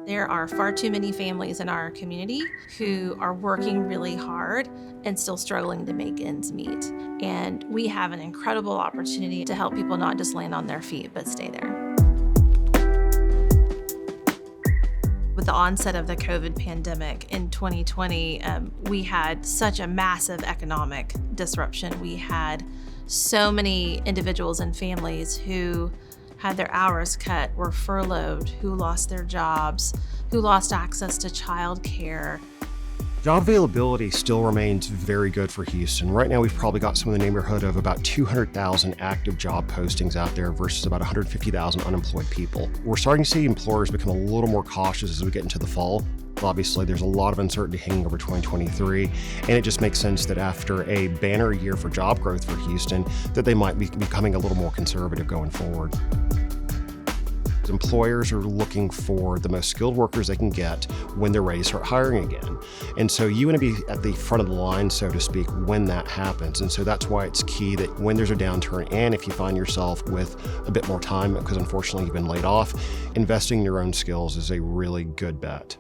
There are far too many families in our community who are working really hard and still struggling to make ends meet. And we have an incredible opportunity to help people not just land on their feet, but stay there. With the onset of the COVID pandemic in 2020, we had such a massive economic disruption. We had so many individuals and families who had their hours cut, were furloughed, who lost their jobs, who lost access to childcare. Job availability still remains very good for Houston. Right now, we've probably got some in the neighborhood of about 200,000 active job postings out there versus about 150,000 unemployed people. We're starting to see employers become a little more cautious as we get into the fall. Obviously, there's a lot of uncertainty hanging over 2023, and it just makes sense that after a banner year for job growth for Houston, that they might be becoming a little more conservative going forward. Employers are looking for the most skilled workers they can get when they're ready to start hiring again. And so you want to be at the front of the line, so to speak, when that happens. And so that's why it's key that when there's a downturn, and if you find yourself with a bit more time, because unfortunately you've been laid off, investing in your own skills is a really good bet.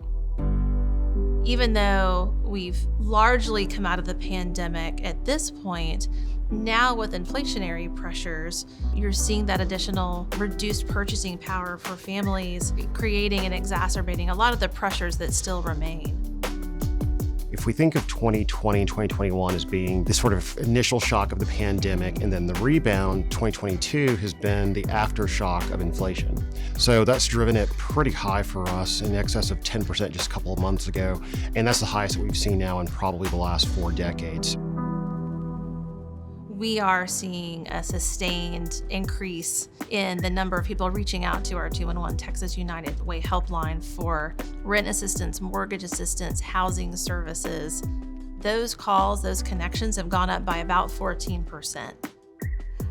Even though we've largely come out of the pandemic at this point, now with inflationary pressures, you're seeing that additional reduced purchasing power for families, creating and exacerbating a lot of the pressures that still remain. If we think of 2020 and 2021 as being the sort of initial shock of the pandemic, and then the rebound, 2022 has been the aftershock of inflation. So that's driven it pretty high for us, in excess of 10% just a couple of months ago. And that's the highest that we've seen now in probably the last 4 decades. We are seeing a sustained increase in the number of people reaching out to our 211 Texas United Way helpline for rent assistance, mortgage assistance, housing services. Those calls, those connections have gone up by about 14%.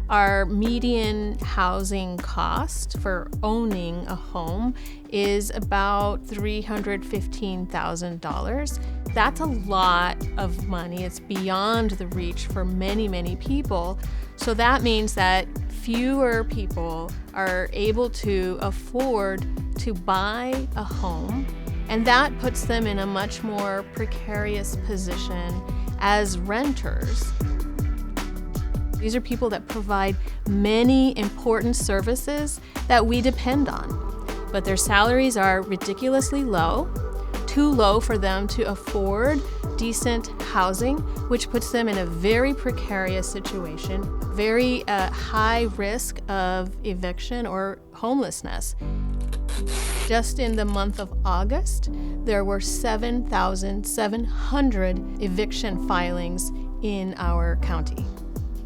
Our median housing cost for owning a home is about $315,000. That's a lot of money. It's beyond the reach for many, many people. So that means that fewer people are able to afford to buy a home, and that puts them in a much more precarious position as renters. These are people that provide many important services that we depend on, but their salaries are ridiculously low, too low for them to afford decent housing, which puts them in a very precarious situation, very high risk of eviction or homelessness. Just in the month of August, there were 7,700 eviction filings in our county.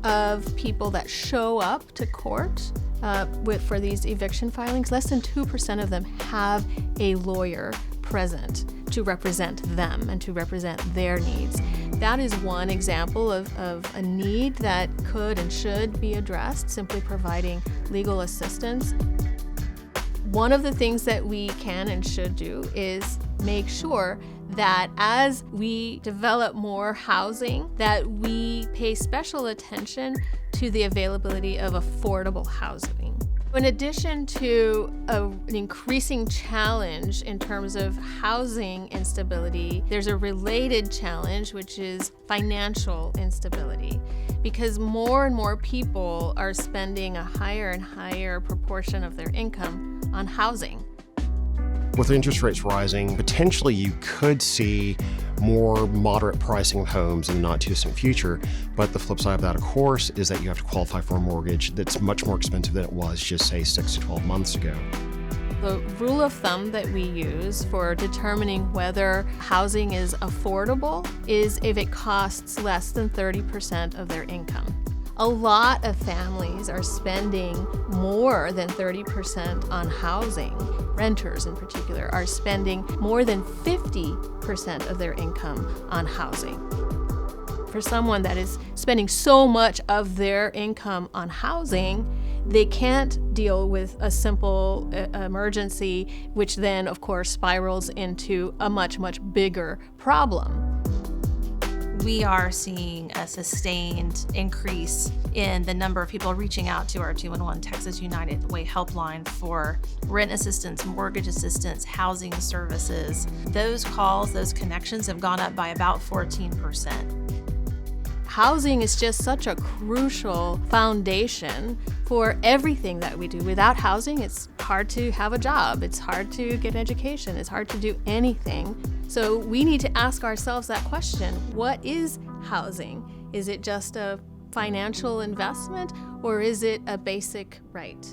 Of people that show up to court for these eviction filings, less than 2% of them have a lawyer present to represent them and to represent their needs. That is one example of a need that could and should be addressed, simply providing legal assistance. One of the things that we can and should do is make sure that as we develop more housing, that we pay special attention to the availability of affordable housing. In addition to an increasing challenge in terms of housing instability, there's a related challenge, which is financial instability, because more and more people are spending a higher and higher proportion of their income on housing. With interest rates rising, potentially you could see more moderate pricing of homes in the not too distant future. But the flip side of that, of course, is that you have to qualify for a mortgage that's much more expensive than it was just, say, 6 to 12 months ago. The rule of thumb that we use for determining whether housing is affordable is if it costs less than 30% of their income. A lot of families are spending more than 30% on housing. Renters in particular are spending more than 50% of their income on housing. For someone that is spending so much of their income on housing, they can't deal with a simple emergency, which then, of course, spirals into a much, much bigger problem. we are seeing a sustained increase in the number of people reaching out to our 211 Texas United Way helpline for rent assistance, mortgage assistance, housing services. Those calls, those connections have gone up by about 14%. Housing is just such a crucial foundation for everything that we do. Without housing, it's hard to have a job, it's hard to get an education, it's hard to do anything. So we need to ask ourselves that question: what is housing? Is it just a financial investment, or is it a basic right?